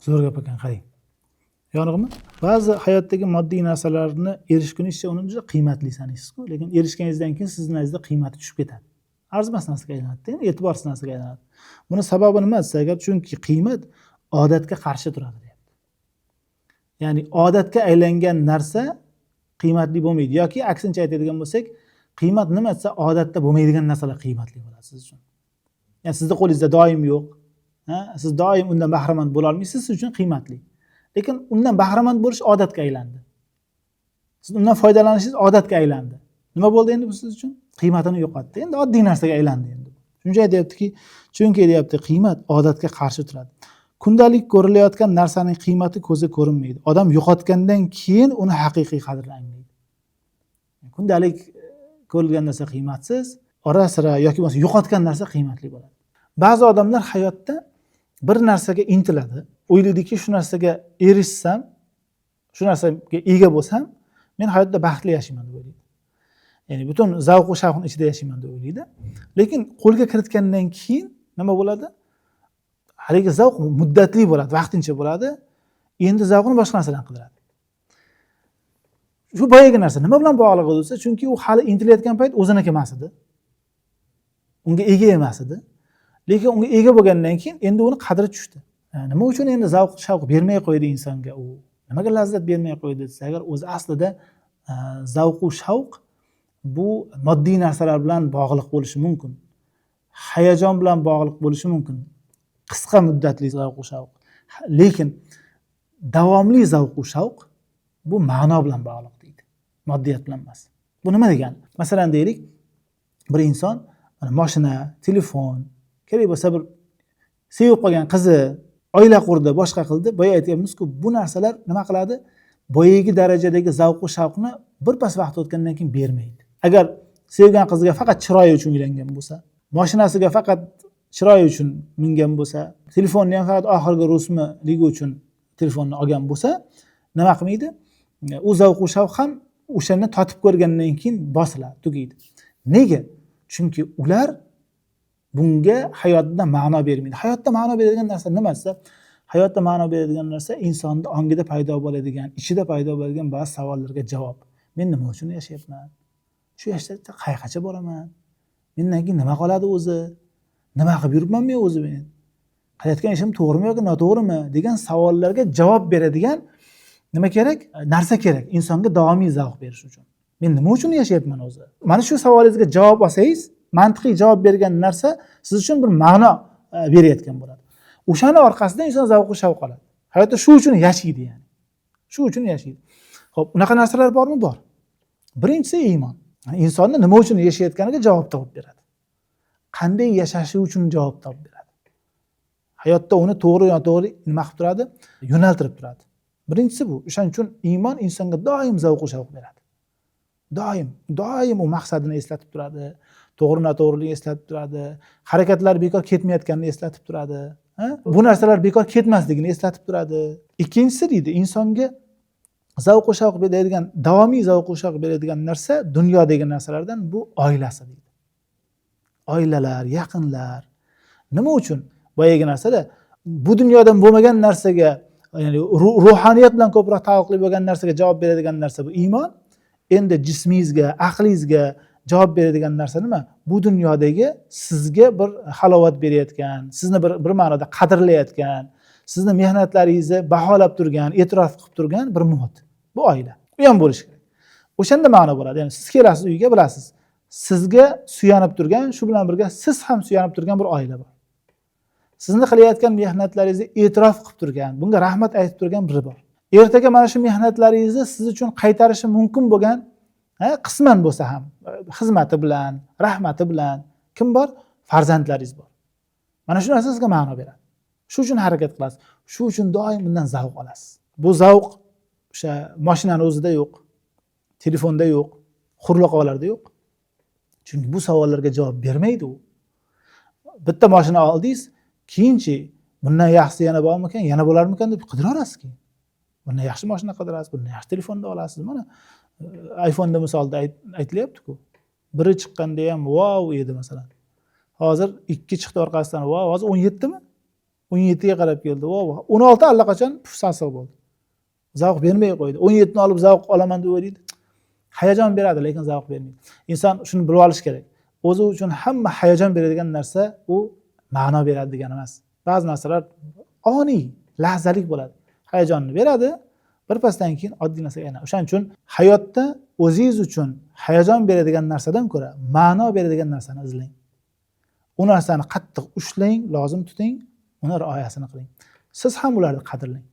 Zo'r gap ekan, qarang. Yo'qmi? Ba'zi hayotdagi moddiy narsalarni erishgunizcha uni juda qiymatli sanaysiz-ku, lekin erishganingizdan keyin sizning nazarda qiymati tushib ketadi. Arzimas narsaga aylanadi, e'tiborsiz narsaga aylanadi. Buni sababi nima desa agar, chunki qiymat odatga qarshi turadi deyapti. Ya'ni odatga aylangan narsa qiymatli bo'lmaydi yoki aksincha aytadigan bo'lsak, qiymat nima desa odatda bo'lmaydigan narsalar qiymatli bo'ladi siz uchun. Ya'ni sizning qo'lingizda doim yo'q, siz doim undan bahramand bo'la olmaysiz, siz uchun qiymatli. Lekin undan bahramand bo'lish odatga aylandi. Siz undan foydalanishingiz odatga aylandi. Nima bo'ldi endi bu siz uchun? Qiymatini yo'qotdi. Endi oddiy narsaga aylandi endi. Shuncha aytayaptiki, chunki deyapti, qiymat odatga qarshi turadi. Kundalik ko'rilayotgan narsaning qiymati ko'zga ko'rinmaydi. Odam yo'qotgandan keyin uni haqiqiy qadrini anglaydi. Kundalik ko'rilgan narsa qiymatsiz, ora-sira yoki bo'lmasa yo'qotgan narsa qiymatli bo'ladi. Ba'zi odamlar hayotda bir narsaga intiladi. O'ylaydiki, shu narsaga erishsam, shu narsaga ega bo'lsam, men hayotda baxtli yashayman deb o'ylaydi. Ya'ni butun zavq va shavqning ichida yashayman deb o'ylaydi. Lekin qo'lga kiritgandan keyin nima bo'ladi? Haligi zavq muddatli bo'ladi, vaqtincha bo'ladi. Endi zavqni boshqa narsadan qidiradi. Shu boyagi narsa nima bilan bog'liq bo'lsa, chunki u hali intilayotgan payt o'ziniki emas edi. Unga ega emas edi. Lekin unga ega bo'lgandan keyin endi uni qadri tushdi. Nima uchun endi zavq shavq bermay qo'ydi insonga u? Nimaga lazzat bermay qo'ydi desa, agar o'zi aslida zavq va shavq bu moddiy narsalar bilan bog'liq bo'lishi mumkin. Hayajon bilan bog'liq bo'lishi mumkin. Qisqa muddatli zavq va shavq. Lekin davomli zavq va shavq bu ma'no bilan bog'liq deydi. Moddiyat bilan emas. Bu nima degani? Masalan deylik, bir inson mashina, telefon, kerak bo'lsa bir sevib qolgan qizi, oila qurdi, boshqa qildi. Boya aytayapmiz-ku, bu narsalar nima qiladi? Boyagi darajadagi zavq va shavqni birpas vaqt o'tgandan keyin bermaydi. Agar sevgan qiziga faqat chiroyi uchun uylangan bo'lsa, mashinasiga faqat chiroyi uchun mingan bo'lsa, telefonni ham faqat oxirgi rusumligi uchun telefonni olgan bo'lsa, nima qilmaydi? U zavq va shavq ham o'shani totib ko'rgandan keyin bosiladi, tugaydi. Nega? Chunki ular bunga hayotda ma'no bermaydi. Hayotda ma'no beradigan narsa nima desa, hayotda ma'no beradigan narsa insonning ongida paydo bo'ladigan, ichida paydo bo'ladigan ba'zi savollarga javob. Men nima uchun yashayapman? Shu yoshda qayergacha boraman? Mendan keyin nima qoladi o'zi? Nima qilib yuribman men o'zi men? Qilayotgan ishim to'g'rimi yoki noto'g'rimi degan savollarga javob beradigan nima kerak? Narsa kerak insonga davomiy zavq berish uchun. Men nima uchun yashayapman o'zi? Mana shu savolingizga javob olsangiz, mantiqiy javob bergan narsa siz uchun bir ma'no berayotgan bo'ladi. O'shani orqasidan inson zavq va shavq oladi. Hayotda shu uchun yashaydi ya'ni. Shu uchun yashaydi. Xo'p, unaqa narsalar bormi? Bor. Birinchisi iymon. Insonni nima uchun yashayotganiga javob topib beradi. Qanday yashashi uchun javob topib beradi. Hayotda uni to'g'ri yo to'g'ri nima qilib turadi? Yo'naltirib turadi. Birinchisi bu. O'shaning uchun iymon insonga doim zavq va shavq beradi. Doim u maqsadini eslatib turadi. To'g'ri-noto'g'rilikni eslatib turadi. Harakatlar bekor ketmayotganini eslatib turadi. Bu narsalar bekor ketmasligini eslatib turadi. Ikkinchisi deydi, insonga zavq va shavq beradigan, davomiy zavq va shavq beradigan narsa dunyodagi narsalardan bu oilasi deydi. Oilalar, yaqinlar. Nima uchun? Boyagi narsada bu dunyodan bo'lmagan narsaga, ya'ni ruhaniyat bilan ko'proq taalluqli bo'lgan narsaga javob beradigan narsa bu iymon. Endi jismingizga, aqlingizga javob beradigan narsa nima? Bu dunyodagi sizga bir halovat berayotgan, sizni bir ma'noda qadrlayotgan, sizni mehnatlaringizni baholab turgan, e'tirof qilib turgan bir muhit. Bu oila. Bu ham bo'lishi kerak. O'shanda ma'no bo'ladi. Ya'ni siz kelasiz uyga, bilasiz. Sizga suyanib turgan, shu bilan birga siz ham suyanib turgan bir oila bor. Sizni qilayotgan mehnatlaringizni e'tirof qilib turgan, bunga rahmat aytib turgan biri bor. Ertaga mana shu mehnatlaringizni siz uchun qaytarishi mumkin bo'lgan, qisman bo'lsa ham xizmati bilan, rahmati bilan kim bor? Farzandlaringiz bor. Mana shu narsa sizga ma'no beradi. Shu uchun harakat qilasiz. Shu uchun doim bundan zavq olasiz. Bu zavq o'sha mashinaning o'zida yo'q, telefonda yo'q, xurloqalarda yo'q. Chunki bu savollarga javob bermaydi u. Bitta mashina oldingiz, keyinchi bundan yaxshisi yana bormikan, yana bo'larmikan deb qidirasiz. Bundan yaxshi mashina qidirasiz, bundan yaxshi telefonda olasiz. Mana iPhone'da misolda aytilyapti-ku. Biri chiqqanda ham wow edi masalan. Hozir 2 chiqdi orqasidan. Wow, hozir 17 mi? 17ga qarab keldi. 16 allaqachon puf sassiq bo'ldi. Zavq bermay qo'ydi. 17 ni olib zavq olaman deb o'ylaydi. Hayajon beradi, lekin zavq bermaydi. Inson shuni bilib olish kerak. O'zi uchun hamma hayajon beradigan narsa u ma'no beradi degani emas. Ba'zi narsalar oniy, lahzalik bo'ladi. Hayajonni beradi, birpasdan keyin oddiy narsaga aylanadi. O'shaning uchun hayotda o'zingiz uchun hayajon beradigan narsadan ko'ra ma'no beradigan narsani izlang. U narsani qattiq ushlang, lozim tuting, uni rioyasini qiling. Siz ham ularni qadrlang.